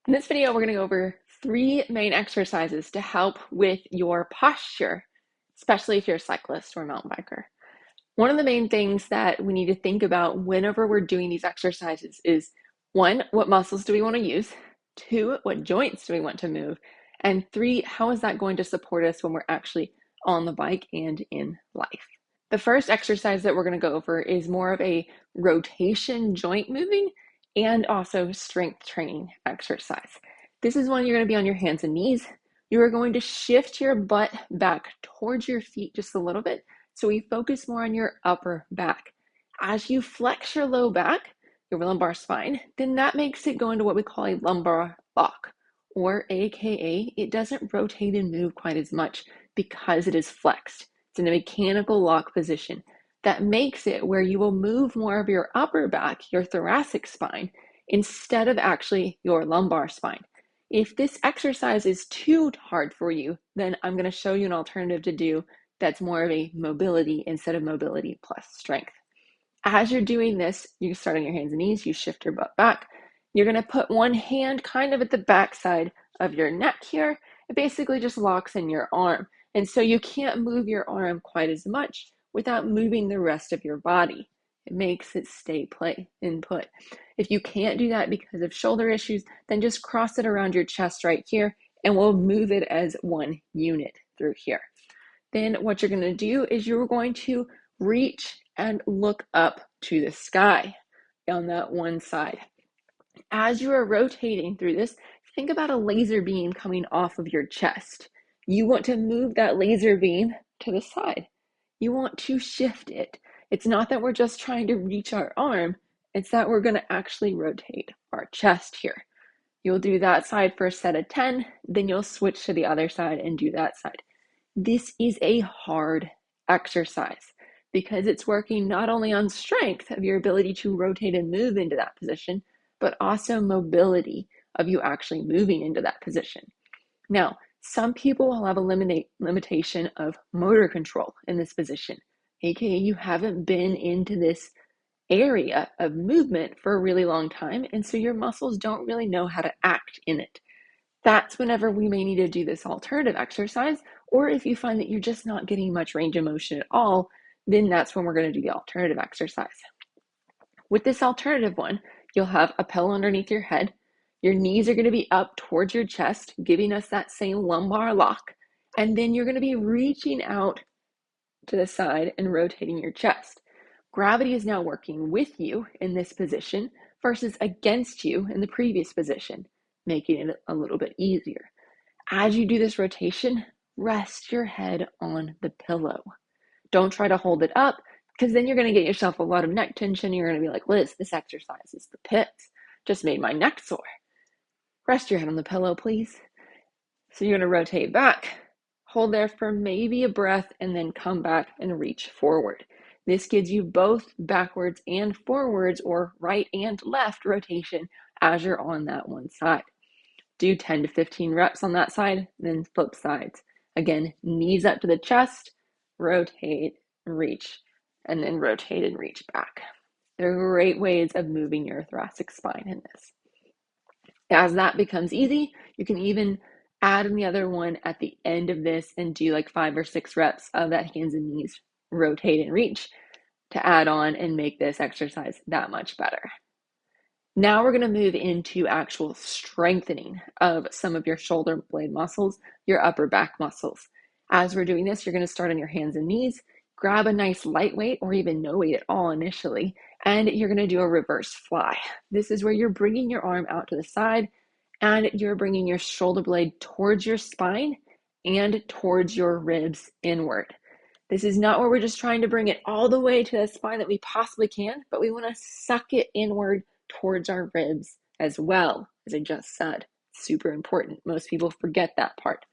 In this video, we're going to go over 3 main exercises to help with your posture, especially if you're a cyclist or a mountain biker. One of the main things that we need to think about whenever we're doing these exercises is 1, what muscles do we want to use? 2, what joints do we want to move? And 3, how is that going to support us when we're actually on the bike and in life? The first exercise that we're going to go over is more of a rotation joint moving and also strength training exercise. This is when you're going to be on your hands and knees. You are going to shift your butt back towards your feet just a little bit, so we focus more on your upper back. As you flex your low back, your lumbar spine, then that makes it go into what we call a lumbar lock, or AKA it doesn't rotate and move quite as much because it is flexed. It's in a mechanical lock position. That makes it where you will move more of your upper back, your thoracic spine, instead of actually your lumbar spine. If this exercise is too hard for you, then I'm going to show you an alternative to do that's more of a mobility instead of mobility plus strength. As you're doing this, you start on your hands and knees, you shift your butt back. You're going to put one hand kind of at the back side of your neck here. It basically just locks in your arm. And so you can't move your arm quite as much without moving the rest of your body. It makes it stay in put. If you can't do that because of shoulder issues, then just cross it around your chest right here and we'll move it as one unit through here. Then what you're going to do is you're going to reach and look up to the sky on that one side. As you are rotating through this, think about a laser beam coming off of your chest. You want to move that laser beam to the side. You want to shift it. It's not that we're just trying to reach our arm, it's that we're going to actually rotate our chest here. You'll do that side for a set of 10, then you'll switch to the other side and do that side. This is a hard exercise because it's working not only on strength of your ability to rotate and move into that position, but also mobility of you actually moving into that position. Now, some people will have a limitation of motor control in this position, aka you haven't been into this area of movement for a really long time, and so your muscles don't really know how to act in it. That's whenever we may need to do this alternative exercise, or if you find that you're just not getting much range of motion at all, then that's when we're going to do the alternative exercise. With this alternative one, you'll have a pillow underneath your head. Your knees are going to be up towards your chest, giving us that same lumbar lock. And then you're going to be reaching out to the side and rotating your chest. Gravity is now working with you in this position versus against you in the previous position, making it a little bit easier. As you do this rotation, rest your head on the pillow. Don't try to hold it up because then you're going to get yourself a lot of neck tension. You're going to be like, Liz, this exercise is the pits. Just made my neck sore. Rest your head on the pillow, please. So you're going to rotate back, hold there for maybe a breath, and then come back and reach forward. This gives you both backwards and forwards, or right and left rotation as you're on that one side. Do 10 to 15 reps on that side, then flip sides. Again, knees up to the chest, rotate, reach, and then rotate and reach back. They're great ways of moving your thoracic spine in this. As that becomes easy, you can even add in the other one at the end of this and do like 5 or 6 reps of that hands and knees, rotate and reach to add on and make this exercise that much better. Now we're going to move into actual strengthening of some of your shoulder blade muscles, your upper back muscles. As we're doing this, you're going to start on your hands and knees, grab a nice lightweight or even no weight at all initially, and you're going to do a reverse fly. This is where you're bringing your arm out to the side and you're bringing your shoulder blade towards your spine and towards your ribs inward. This is not where we're just trying to bring it all the way to the spine that we possibly can, but we want to suck it inward towards our ribs as well, as I just said. Super important. Most people forget that part.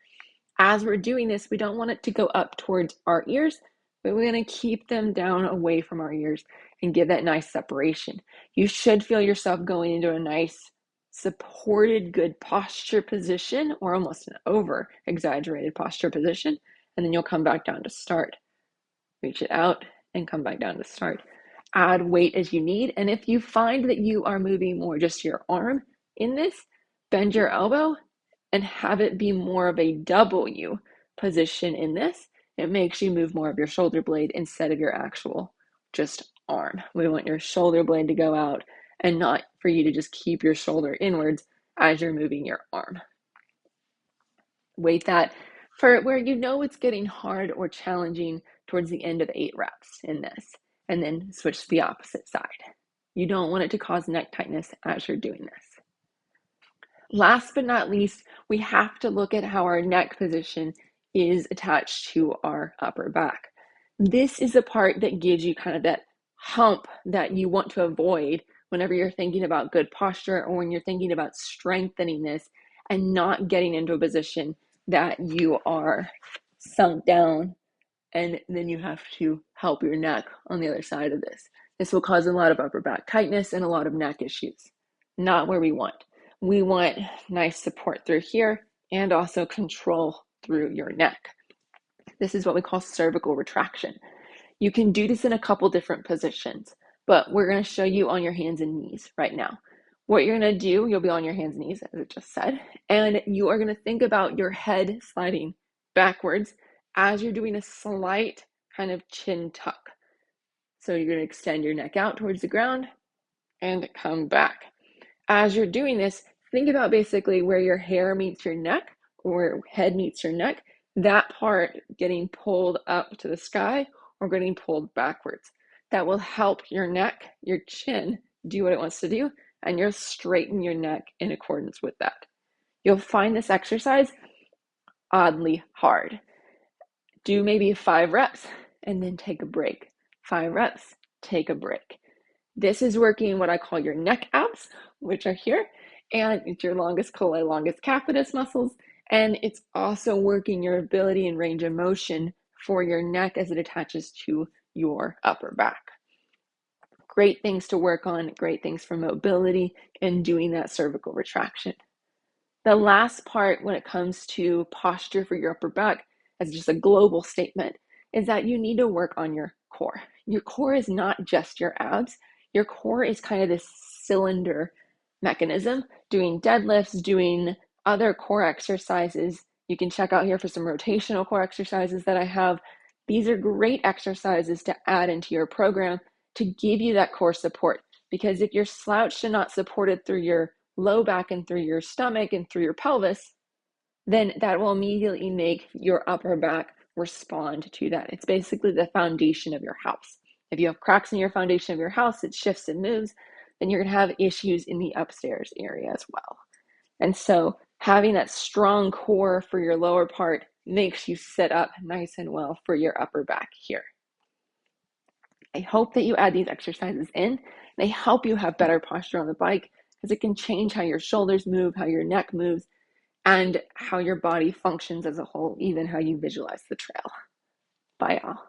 As we're doing this, we don't want it to go up towards our ears, but we're going to keep them down away from our ears and give that nice separation. You should feel yourself going into a nice supported good posture position, or almost an over exaggerated posture position, and then you'll come back down to start. Reach it out and come back down to start. Add weight as you need, and if you find that you are moving more just your arm in this, Bend your elbow and have it be more of a W position in this. It makes you move more of your shoulder blade instead of your actual just arm. We want your shoulder blade to go out and not for you to just keep your shoulder inwards as you're moving your arm. Weight that for where you know it's getting hard or challenging towards the end of 8 reps in this, and then switch to the opposite side. You don't want it to cause neck tightness as you're doing this. Last but not least, we have to look at how our neck position is attached to our upper back. This is the part that gives you kind of that hump that you want to avoid whenever you're thinking about good posture or when you're thinking about strengthening this and not getting into a position that you are sunk down and then you have to help your neck on the other side of this. This will cause a lot of upper back tightness and a lot of neck issues. Not where we want. We want nice support through here and also control through your neck. This is what we call cervical retraction. You can do this in a couple different positions, but we're going to show you on your hands and knees right now. What you're going to do, you'll be on your hands and knees, as it just said, and you are going to think about your head sliding backwards as you're doing a slight kind of chin tuck. So you're going to extend your neck out towards the ground and come back. As you're doing this, think about basically where your hair meets your neck or head meets your neck, that part getting pulled up to the sky or getting pulled backwards. That will help your neck, your chin, do what it wants to do, and you'll straighten your neck in accordance with that. You'll find this exercise oddly hard. Do maybe 5 reps and then take a break. 5 reps, take a break. This is working what I call your neck abs, which are here, and it's your longest colli, longest capitis muscles, and it's also working your ability and range of motion for your neck as it attaches to your upper back. Great things to work on, great things for mobility and doing that cervical retraction. The last part when it comes to posture for your upper back, as just a global statement, is that you need to work on your core. Your core is not just your abs. Your core is kind of this cylinder mechanism, doing deadlifts, doing other core exercises. You can check out here for some rotational core exercises that I have. These are great exercises to add into your program to give you that core support. Because if you're slouched and not supported through your low back and through your stomach and through your pelvis, then that will immediately make your upper back respond to that. It's basically the foundation of your house. If you have cracks in your foundation of your house, it shifts and moves, then you're going to have issues in the upstairs area as well. And so having that strong core for your lower part makes you sit up nice and well for your upper back here. I hope that you add these exercises in. They help you have better posture on the bike because it can change how your shoulders move, how your neck moves, and how your body functions as a whole, even how you visualize the trail. Bye, all.